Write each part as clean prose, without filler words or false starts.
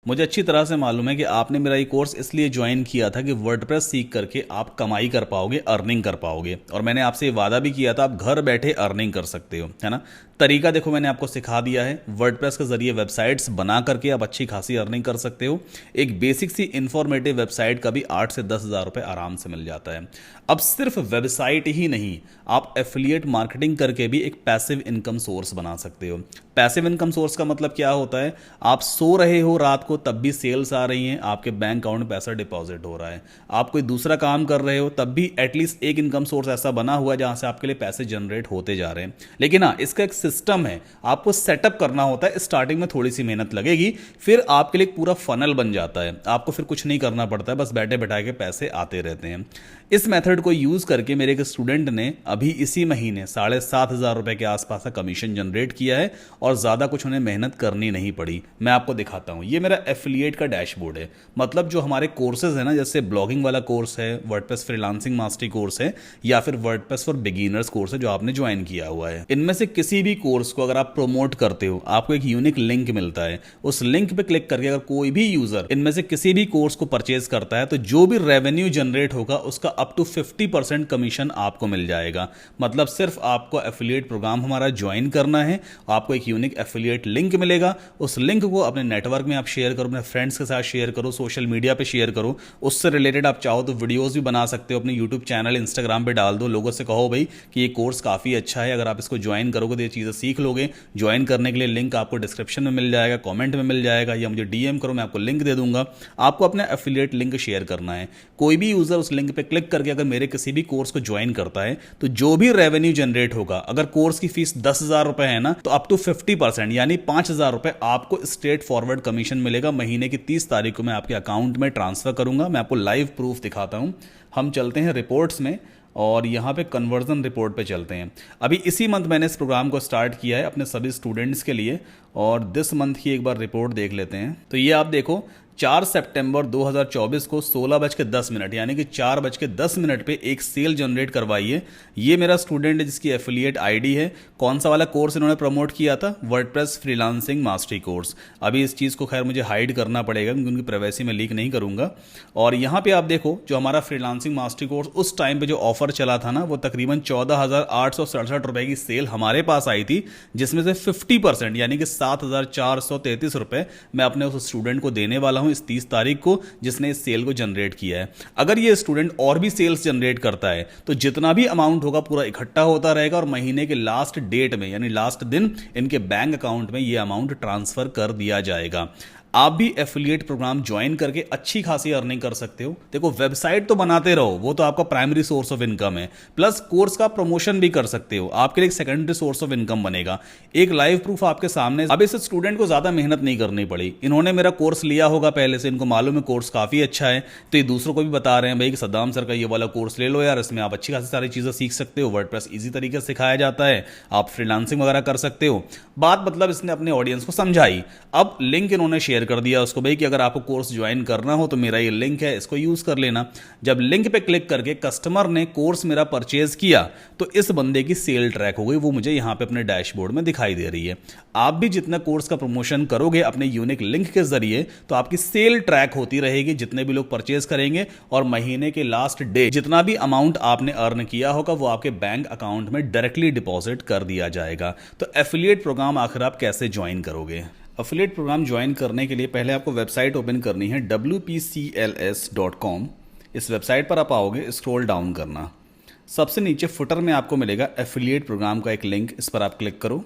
मुझे अच्छी तरह से मालूम है कि आपने मेरा ये कोर्स इसलिए ज्वाइन किया था कि वर्डप्रेस सीख करके आप कमाई कर पाओगे, अर्निंग कर पाओगे। और मैंने आपसे ये वादा भी किया था आप घर बैठे अर्निंग कर सकते हो, है ना। तरीका देखो मैंने आपको सिखा दिया है। वर्डप्रेस के जरिए वेबसाइट्स बना करके आप अच्छी खासी अर्निंग कर सकते हो। एक बेसिक सी इंफॉर्मेटिव वेबसाइट का भी 8 से 10 हज़ार रुपये आराम से मिल जाता है। अब सिर्फ वेबसाइट ही नहीं, आप एफिलिएट मार्केटिंग करके भी एक पैसिव इनकम सोर्स बना सकते हो। पैसिव इनकम सोर्स का मतलब क्या होता है? आप सो रहे हो रात को तब भी सेल्स आ रही हैं, आपके बैंक अकाउंट में पैसा डिपॉजिट हो रहा है। आप कोई दूसरा काम कर रहे हो तब भी एटलीस्ट एक इनकम सोर्स ऐसा बना हुआ है जहां से आपके लिए पैसे जनरेट होते जा रहे हैं। लेकिन हाँ, इसका एक सिस्टम है, आपको सेटअप करना होता है। स्टार्टिंग में थोड़ी सी मेहनत लगेगी, फिर आपके लिए एक पूरा फनल बन जाता है। आपको फिर कुछ नहीं करना पड़ता है, बस बैठे बैठा के पैसे आते रहते हैं। इस मेथड को यूज करके मेरे एक स्टूडेंट ने अभी इसी महीने 7,500 रुपए के आसपास का कमीशन जनरेट किया है और ज्यादा कुछ उन्हें मेहनत करनी नहीं पड़ी। मैं आपको दिखाता हूं, ये मेरा एफिलिएट का डैशबोर्ड है। मतलब जो हमारे कोर्सेज है ना, जैसे ब्लॉगिंग वाला कोर्स है, वर्डप्रेस फ्रीलांसिंग मास्टरी कोर्स है, या फिर वर्डप्रेस फॉर बिगिनर्स कोर्स है जो आपने ज्वाइन किया हुआ है। इनमें से किसी भी कोर्स को अगर आप प्रमोट करते हो, आपको एक यूनिक लिंक मिलता है। उस लिंक पे क्लिक करके अगर कोई भी यूजर इनमें से किसी भी कोर्स को परचेज करता है तो जो भी रेवेन्यू जनरेट होगा उसका अप टू 50% कमीशन आपको मिल जाएगा। मतलब सिर्फ आपको एफिलिएट प्रोग्राम हमारा ज्वाइन करना है, आपको एक यूनिक एफिलिएट लिंक मिलेगा। उस लिंक को अपने नेटवर्क में आप शेयर करो, अपने फ्रेंड्स के साथ शेयर करो, सोशल मीडिया पे शेयर करो। उससे रिलेटेड आप चाहो तो वीडियोस भी बना सकते हो, अपने यूट्यूब चैनल, इंस्टाग्राम पे डाल दो। लोगों से कहो भाई कि ये कोर्स काफी अच्छा है, अगर आप इसको ज्वाइन करोगे तो ये चीजें सीख लोगे। ज्वाइन करने के लिए लिंक आपको डिस्क्रिप्शन में मिल जाएगा, कमेंट में मिल जाएगा, या मुझे डीएम करो, मैं आपको लिंक दे दूंगा। आपको अपना एफिलिएट लिंक शेयर करना है। कोई भी यूजर उस लिंक पे क्लिक करके अगर मेरे किसी भी कोर्स को ज्वाइन करता है तो जो भी रेवेन्यू जनरेट होगा, अगर कोर्स की फीस 10,000 रुपए है ना, तो अप टू 50% यानी 5,000 रुपए आपको स्ट्रेट फॉरवर्ड कमीशन मिलेगा। महीने की 30 तारीख को मैं आपके अकाउंट में ट्रांसफर करूंगा। मैं आपको लाइव प्रूफ दिखाता हूं। हम चलते हैं रिपोर्ट्स में और यहाँ पे कन्वर्जन रिपोर्ट पे चलते हैं। अभी इसी मंथ मैंने इस प्रोग्राम को स्टार्ट किया है अपने सभी स्टूडेंट्स के लिए, और दिस मंथ की एक बार रिपोर्ट देख लेते हैं। तो ये आप देखो, 4 सितंबर 2024 को 16:10 यानी कि 4:10 पे एक सेल जनरेट करवाई है। ये मेरा स्टूडेंट है जिसकी एफिलिएट आईडी है। कौन सा वाला कोर्स इन्होंने प्रमोट किया था? WordPress freelancing mastery course. अभी इस चीज़ को खैर मुझे हाइड करना पड़ेगा क्योंकि उनकी प्राइवेसी में लीक नहीं करूंगा। और यहाँ पे आप देखो, जो हमारा फ्रीलांसिंग मास्टरी कोर्स उस टाइम पे जो ऑफर चला था ना, वो तकरीबन 14,867 रुपए की सेल हमारे पास आई थी, जिसमें से 50% यानी कि 7,433 रुपए मैं अपने उस स्टूडेंट को देने वाला हूं इस 30 तारीख को, जिसने इस सेल को जनरेट किया है। अगर ये स्टूडेंट और भी सेल्स जनरेट करता है तो जितना भी अमाउंट होगा पूरा इकट्ठा होता रहेगा और महीने के लास्ट डेट में यानी लास्ट दिन इनके बैंक अकाउंट में ये अमाउंट ट्रांसफर कर दिया जाएगा। आप भी एफिलिएट प्रोग्राम ज्वाइन करके अच्छी खासी अर्निंग कर सकते हो। देखो, वेबसाइट तो बनाते रहो, वो तो आपका प्राइमरी सोर्स ऑफ इनकम है, प्लस कोर्स का प्रमोशन भी कर सकते हो, आपके लिए एक सेकेंडरी सोर्स ऑफ इनकम बनेगा। एक लाइव प्रूफ आपके सामने। अब इस स्टूडेंट को ज्यादा मेहनत नहीं करनी पड़ी, इन्होंने मेरा कोर्स लिया होगा पहले से, इनको मालूम है कोर्स काफी अच्छा है, तो ये दूसरों को भी बता रहे हैं भाई कि सद्दाम सर का ये वाला कोर्स ले लो यार, इसमें आप अच्छी खासी सारी चीजें सीख सकते हो, वर्डप्रेस इजी तरीके से सिखाया जाता है, आप फ्रीलांसिंग वगैरह कर सकते हो। बात मतलब इसने अपने ऑडियंस को समझाई। अब लिंक इन्होंने शेयर कर दिया उसको, भाई कि अगर आपको कोर्स ज्वाइन करना हो तो मेरा ये लिंक है, इसको यूज कर लेना। जब लिंक पे क्लिक करके कस्टमर ने कोर्स मेरा परचेज किया तो इस बंदे की सेल ट्रैक हो गई, वो मुझे यहां पे अपने डैशबोर्ड में दिखाई दे रही है। आप भी जितना कोर्स का प्रमोशन करोगे अपने यूनिक लिंक के जरिए तो आपकी सेल ट्रैक होती रहेगी, जितने भी लोग परचेज करेंगे, और महीने के लास्ट डे जितना भी अमाउंट आपने अर्न किया होगा वो आपके बैंक अकाउंट में डायरेक्टली डिपॉजिट कर दिया जाएगा। तो एफिलिएट प्रोग्राम आखिर आप कैसे ज्वाइन करोगे? एफिलिएट प्रोग्राम ज्वाइन करने के लिए पहले आपको वेबसाइट ओपन करनी है wpcls.com। इस वेबसाइट पर आप आओगे, स्क्रॉल डाउन करना, सबसे नीचे फुटर में आपको मिलेगा एफिलिएट प्रोग्राम का एक लिंक, इस पर आप क्लिक करो।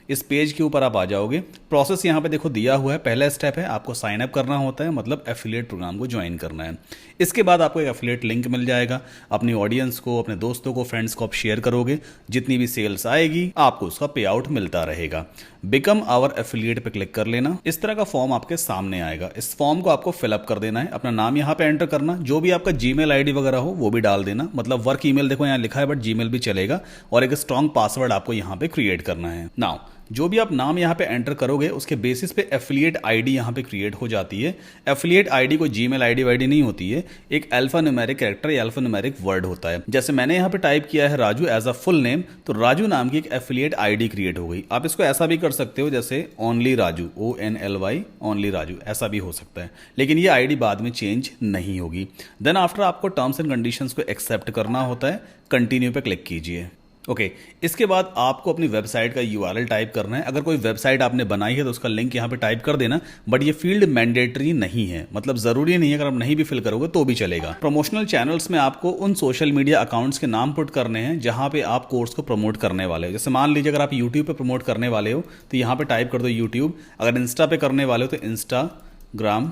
इस पेज के ऊपर आप आ जाओगे। प्रोसेस यहाँ पे देखो दिया हुआ है। पहला स्टेप है आपको साइन अप करना होता है, मतलब एफिलिएट प्रोग्राम को ज्वाइन करना है। इसके बाद आपको एक एफिलिएट लिंक मिल जाएगा। अपनी ऑडियंस को, अपने दोस्तों को, फ्रेंड्स को आप शेयर करोगे, जितनी भी सेल्स आएगी आपको उसका पे आउट मिलता रहेगा। बिकम आवर एफिलिएट पे क्लिक कर लेना। इस तरह का फॉर्म आपके सामने आएगा। इस फॉर्म को आपको फिलअप कर देना है, अपना नाम यहाँ पे एंटर करना, जो भी आपका जीमेल आईडी वगैरह हो वो भी डाल देना, मतलब वर्क ईमेल देखो यहाँ लिखा है बट जीमेल भी चलेगा, और एक स्ट्रॉन्ग पासवर्ड आपको यहाँ पे क्रिएट करना है। नाउ जो भी आप नाम यहाँ पे एंटर करोगे उसके बेसिस पे एफिलिएट आईडी यहाँ पे क्रिएट हो जाती है। एफिलिएट आईडी कोई जीमेल आईडी वाईडी नहीं होती है, एक अल्फा न्यूमेरिक कैरेक्टर या अल्फा न्यूमेरिक वर्ड होता है। जैसे मैंने यहाँ पे टाइप किया है Raju as a full name, तो राजू नाम की एक एफिलिएट आईडी क्रिएट हो गई। आप इसको ऐसा भी कर सकते हो जैसे only Raju, ONLY only Raju, ऐसा भी हो सकता है, लेकिन ये आईडी बाद में चेंज नहीं होगी। देन आफ्टर आपको टर्म्स एंड कंडीशंस को एक्सेप्ट करना होता है, कंटिन्यू पे क्लिक कीजिए। ओके, इसके बाद आपको अपनी वेबसाइट का URL टाइप करना है। अगर कोई वेबसाइट आपने बनाई है तो उसका लिंक यहाँ पे टाइप कर देना, बट ये फील्ड मैंडेटरी नहीं है, मतलब जरूरी नहीं है, अगर आप नहीं भी फिल करोगे तो भी चलेगा। प्रमोशनल चैनल्स में आपको उन सोशल मीडिया अकाउंट्स के नाम पुट करने हैं जहां पे आप कोर्स को प्रमोट करने वाले हो। जैसे मान लीजिए अगर आप यूट्यूब पे प्रमोट करने वाले हो तो यहाँ पे टाइप कर दो यूट्यूब, अगर इंस्टा पे करने वाले हो तो इंस्टाग्राम,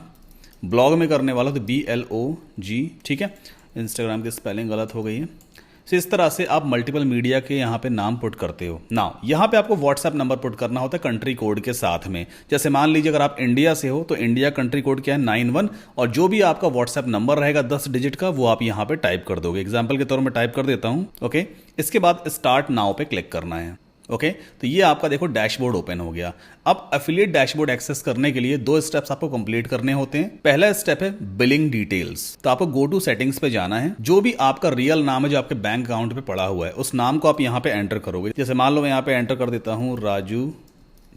ब्लॉग में करने वाला हो तो BLOG, ठीक है, इंस्टाग्राम की स्पेलिंग गलत हो गई है। तो इस तरह से आप मल्टीपल मीडिया के यहाँ पे नाम पुट करते हो। नाउ यहाँ पे आपको व्हाट्सएप नंबर पुट करना होता है कंट्री कोड के साथ में। जैसे मान लीजिए अगर आप इंडिया से हो तो इंडिया कंट्री कोड क्या है 91, और जो भी आपका व्हाट्सएप नंबर रहेगा 10 डिजिट का वो आप यहाँ पे टाइप कर दोगे। एग्जाम्पल के तौर में टाइप कर देता हूँ। ओके, इसके बाद स्टार्ट नाउ पे क्लिक करना है। ओके, तो ये आपका देखो डैशबोर्ड ओपन हो गया। अब एफिलिएट डैशबोर्ड एक्सेस करने के लिए 2 स्टेप्स आपको कंप्लीट करने होते हैं। पहला स्टेप है बिलिंग डिटेल्स, तो आपको गो टू सेटिंग्स पे जाना है। जो भी आपका रियल नाम है जो आपके बैंक अकाउंट पे पड़ा हुआ है उस नाम को आप यहाँ पे एंटर करोगे। जैसे मान लो मैं यहाँ पे एंटर कर देता हूँ राजू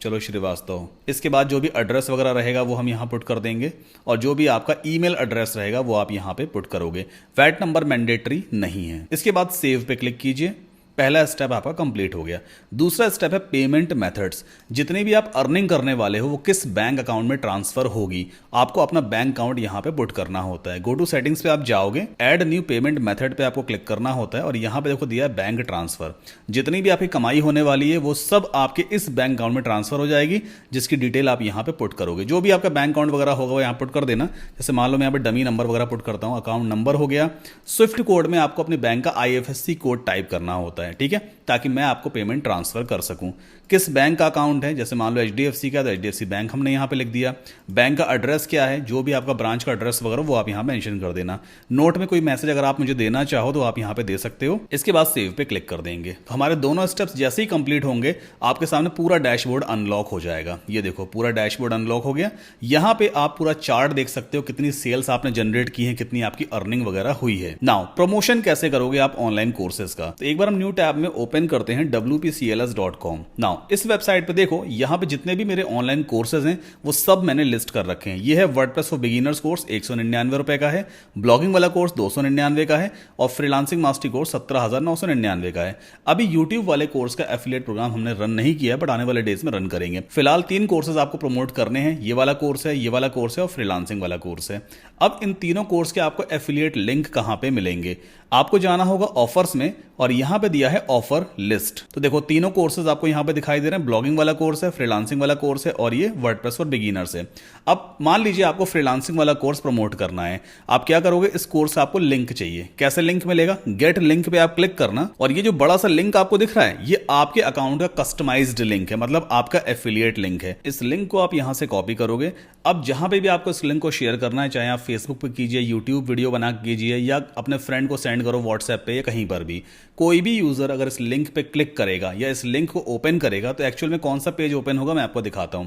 चलो श्रीवास्तव। इसके बाद जो भी एड्रेस वगैरह रहेगा वो हम यहाँ पुट कर देंगे, और जो भी आपका ईमेल एड्रेस रहेगा वो आप यहाँ पे पुट करोगे। वैट नंबर मैंडेटरी नहीं है। इसके बाद सेव पे क्लिक कीजिए। पहला स्टेप आपका कंप्लीट हो गया। दूसरा स्टेप है पेमेंट मेथड्स। जितने भी आप अर्निंग करने वाले हो वो किस बैंक अकाउंट में ट्रांसफर होगी, आपको अपना बैंक अकाउंट यहां पे पुट करना होता है। गो टू सेटिंग्स पे आप जाओगे, ऐड न्यू पेमेंट मेथड पे आपको क्लिक करना होता है, और यहां पे देखो दिया है बैंक ट्रांसफर। जितनी भी आपकी कमाई होने वाली है वो सब आपके इस बैंक अकाउंट में ट्रांसफर हो जाएगी, जिसकी डिटेल आप यहां पे पुट करोगे। जो भी आपका बैंक अकाउंट वगैरह होगा वो यहां पुट कर देना। जैसे मान लो मैं यहाँ पे डमी नंबर वगैरह पुट करता हूँ, अकाउंट नंबर हो गया। स्विफ्ट कोड में आपको अपने बैंक का IFSC कोड टाइप करना होता है, ठीक है, ताकि मैं आपको पेमेंट ट्रांसफर कर सकूं। किस बैंक का अकाउंट है, जैसे मान लो HDFC का तो HDFC बैंक हमने यहाँ पे लिख दिया। बैंक का एड्रेस क्या है, जो भी आपका ब्रांच का एड्रेस वगैरह वो आप यहाँ मेंशन कर देना। नोट में कोई मैसेज अगर आप मुझे देना चाहो तो आप यहाँ पे दे सकते हो। इसके बाद सेव पे क्लिक कर देंगे। तो हमारे दोनों स्टेप्स जैसे ही कंप्लीट होंगे आपके सामने पूरा डैशबोर्ड अनलॉक हो जाएगा। ये देखो पूरा डैशबोर्ड अनलॉक हो गया। यहाँ पे आप पूरा चार्ट देख सकते हो, कितनी सेल्स आपने जनरेट की है, कितनी आपकी अर्निंग वगैरह हुई है। नाउ प्रमोशन कैसे करोगे आप ऑनलाइन कोर्सेज का, तो एक बार हम न्यू टैब में ओपन करते हैं wpcls.com। नाउ इस वेबसाइट पे देखो, यहाँ पे जितने भी मेरे ऑनलाइन कोर्सेज हैं वो सब मैंने लिस्ट कर रखे हैं। ये है वर्डप्रेस फॉर बिगिनर्स कोर्स 199 रुपए का है, ब्लॉगिंग वाला कोर्स 299 का है, और फ्रीलांसिंग मास्टरी कोर्स 17,999 का है। अभी यूट्यूब वाले कोर्स का एफिलिएट प्रोग्राम हमने रन नहीं किया, बट आने वाले डेज में रन करेंगे। फिलहाल 3 कोर्सेज आपको प्रमोट करने हैं, ये वाला कोर्स है, ये वाला कोर्स है और फ्रीलांसिंग वाला कोर्स है। अब इन तीनों कोर्स के आपको एफिलिएट लिंक कहां पे मिलेंगे, आपको जाना होगा ऑफर्स में, और यहां पे दिया है ऑफर लिस्ट। तो देखो तीनों कोर्सेज आपको यहां पे दिखाई दे रहे हैं। ब्लॉगिंग वाला कोर्स है, फ्रीलांसिंग वाला कोर्स है, और ये वर्डप्रेस फॉर बिगिनर्स है। अब मान लीजिए आपको फ्रीलांसिंग वाला कोर्स प्रमोट करना है, आप क्या करोगे, इस कोर्स का आपको लिंक चाहिए। कैसे लिंक मिलेगा, गेट लिंक पे आप क्लिक करना, और ये जो बड़ा सा लिंक आपको दिख रहा है ये आपके अकाउंट का कस्टमाइज्ड लिंक है, मतलब आपका एफिलिएट लिंक है। इस लिंक को आप यहां से कॉपी करोगे। अब जहां पे भी आपको इस लिंक को शेयर करना है, चाहे आप फेसबुक पे कीजिए, यूट्यूब वीडियो बना कीजिए, या अपने फ्रेंड को सेंड करो व्हाट्सएप पे, या कहीं पर भी, कोई भी यूजर अगर इस लिंक पे क्लिक करेगा या इस लिंक को ओपन करेगा तो एक्चुअल में कौन सा पेज ओपन होगा मैं आपको दिखाता हूं।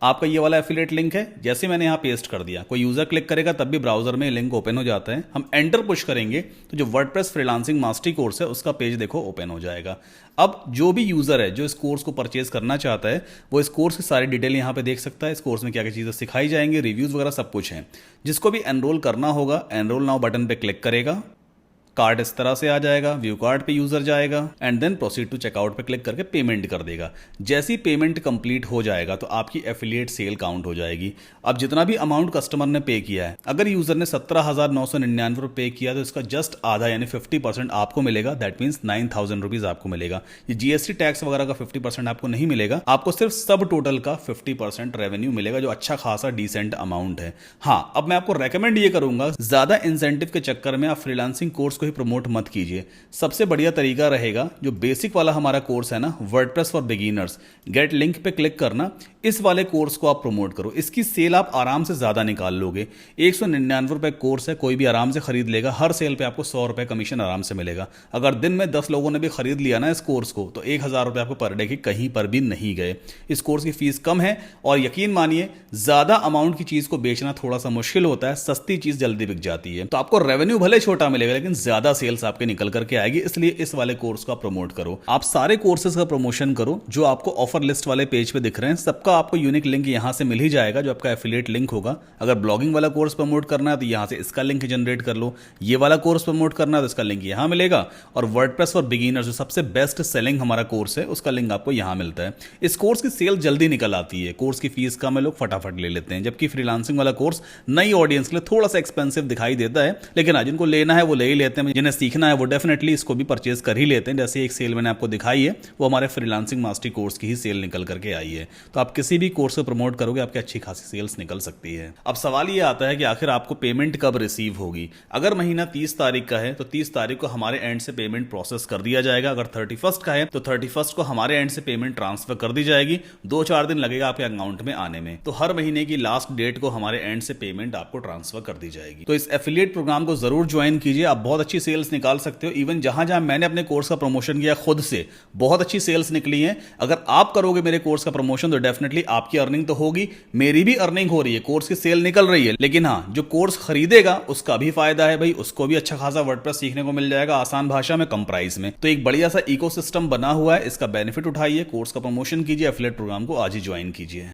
आपका ये वाला एफिलिएट लिंक है, जैसे मैंने यहां पेस्ट कर दिया, कोई यूजर क्लिक करेगा तब भी ब्राउजर में लिंक ओपन हो जाता है। हम एंटर पुश करेंगे तो जो वर्डप्रेस फ्रीलांसिंग मास्टरी कोर्स है उसका पेज देखो ओपन हो जाएगा। अब जो भी यूजर है जो इस कोर्स को परचेज करना चाहता है वो इस कोर्स की सारी डिटेल यहां पे देख सकता है। इस कोर्स में क्या क्या चीजें सिखाई जाएंगी, रिव्यूज वगैरह सब कुछ है। जिसको भी एनरोल करना होगा एनरोल नाउ बटन पे क्लिक करेगा, कार्ड इस तरह से आ जाएगा, व्यू कार्ड पे यूजर जाएगा, and then proceed to checkout पे क्लिक करके पेमेंट कर देगा। जैसे ही पेमेंट कंप्लीट हो जाएगा तो आपकी एफिलिएट सेल काउंट हो जाएगी। अब जितना भी अमाउंट कस्टमर ने पे किया है, अगर यूजर ने 17,999 रुपये पे किया तो इसका जस्ट आधा यानी 50% आपको मिलेगा। दैट मीन्स 9,000 रुपीज आपको मिलेगा। ये जीएसटी टैक्स वगैरह का 50% आपको नहीं मिलेगा, आपको सिर्फ सब टोटल का 50% रेवेन्यू मिलेगा, जो अच्छा खासा डिसेंट अमाउंट है। हाँ, अब मैं आपको रेकमेंड ये करूंगा, ज्यादा इंसेंटिव के चक्कर में आप फ्रीलांसिंग कोर्स को ही प्रमोट मत कीजिए। सबसे बढ़िया तरीका रहेगा जो बेसिक वाला हमारा कोर्स है ना, WordPress for beginners, gate link पे क्लिक करना, इस वाले कोर्स को आप प्रमोट करो। इसकी सेल आप आराम से ज़्यादा निकाल लोगे। 199 रुपये कोर्स है, कोई भी आराम से खरीद लेगा। हर सेल पे आपको 100 रुपये कमीशन आराम से मिलेगा। अगर दिन में 10 लोगों ने भी खरीद लिया ना इस कोर्स को, तो 1000 रुपये आपको पर डे की कहीं पर भी नहीं गए। इस कोर्स की फीस कम है और यकीन मानिए ज़्यादा अमाउंट की चीज़ को बेचना थोड़ा सा मुश्किल होता है, सस्ती चीज़ जल्दी बिक जाती है। तो आपको रेवेन्यू भले छोटा मिलेगा लेकिन ज़्यादा सेल्स आपके निकल करके आएगी, इसलिए इस वाले कोर्स को आप प्रमोट करो। आप सारे कोर्सेज का प्रमोशन करो जो आपको ऑफर लिस्ट वाले पेज पे दिख रहे हैं, सबका आपको यूनिक लिंक यहां से मिल ही जाएगा जो आपका एफिलिएट लिंक होगा। अगर ब्लॉगिंग वाला कोर्स प्रमोट करना है तो यहां से इसका लिंक जनरेट कर लो, ये वाला कोर्स प्रमोट करना है तो इसका लिंक यहां मिलेगा, और वर्डप्रेस फॉर बिगिनर्स जो सबसे बेस्ट सेलिंग हमारा कोर्स है उसका लिंक आपको यहां मिलता है। इस कोर्स की सेल जल्दी निकल आती है, कोर्स की फीस कम है, लोग फटाफट ले लेते हैं, जबकि फ्रीलांसिंग वाला कोर्स नई ऑडियंस के लिए थोड़ा सा एक्सपेंसिव दिखाई देता है, लेकिन आज जिनको लेना है वो ले ही लेते हैं, जिन्हें सीखना है वो डेफिनेटली इसको भी परचेज कर ही लेते हैं। जैसे एक सेल मैंने आपको दिखाई है वो हमारे फ्रीलांसिंग मास्टरी कोर्स की ही सेल निकल करके आई है। तो आप किसी भी कोर्स को प्रमोट करोगे आपकी अच्छी खासी सेल्स निकल सकती है। अब सवाल ये आता है कि आखिर आपको पेमेंट कब रिसीव होगी। अगर महीना 30 तारीख का है तो 30 तारीख को हमारे एंड से पेमेंट प्रोसेस कर दिया जाएगा। अगर 31 का है तो 31 को हमारे एंड से पेमेंट ट्रांसफर कर दी जाएगी। 2-4 दिन लगेगा आपके अकाउंट में आने में। तो हर महीने की लास्ट डेट को हमारे एंड से पेमेंट आपको ट्रांसफर कर दी जाएगी। तो इस एफिलिएट प्रोग्राम को जरूर ज्वाइन कीजिए, आप बहुत अच्छी सेल्स निकाल सकते हो। इवन जहां जहां मैंने अपने कोर्स का प्रमोशन किया खुद से बहुत अच्छी सेल्स निकली हैं। अगर आप करोगे मेरे कोर्स का प्रमोशन तो डेफिनेटली आपकी अर्निंग तो होगी, मेरी भी अर्निंग हो रही है, कोर्स की सेल निकल रही है। लेकिन हाँ, जो कोर्स खरीदेगा उसका भी फायदा है भाई, उसको भी अच्छा खासा वर्डप्रेस सीखने को मिल जाएगा आसान भाषा में, कम प्राइस में। तो एक बढ़िया सा इकोसिस्टम बना हुआ है, इसका बेनिफिट उठाइए, कोर्स का प्रमोशन कीजिए, एफिलिएट प्रोग्राम को आज ही ज्वाइन कीजिए।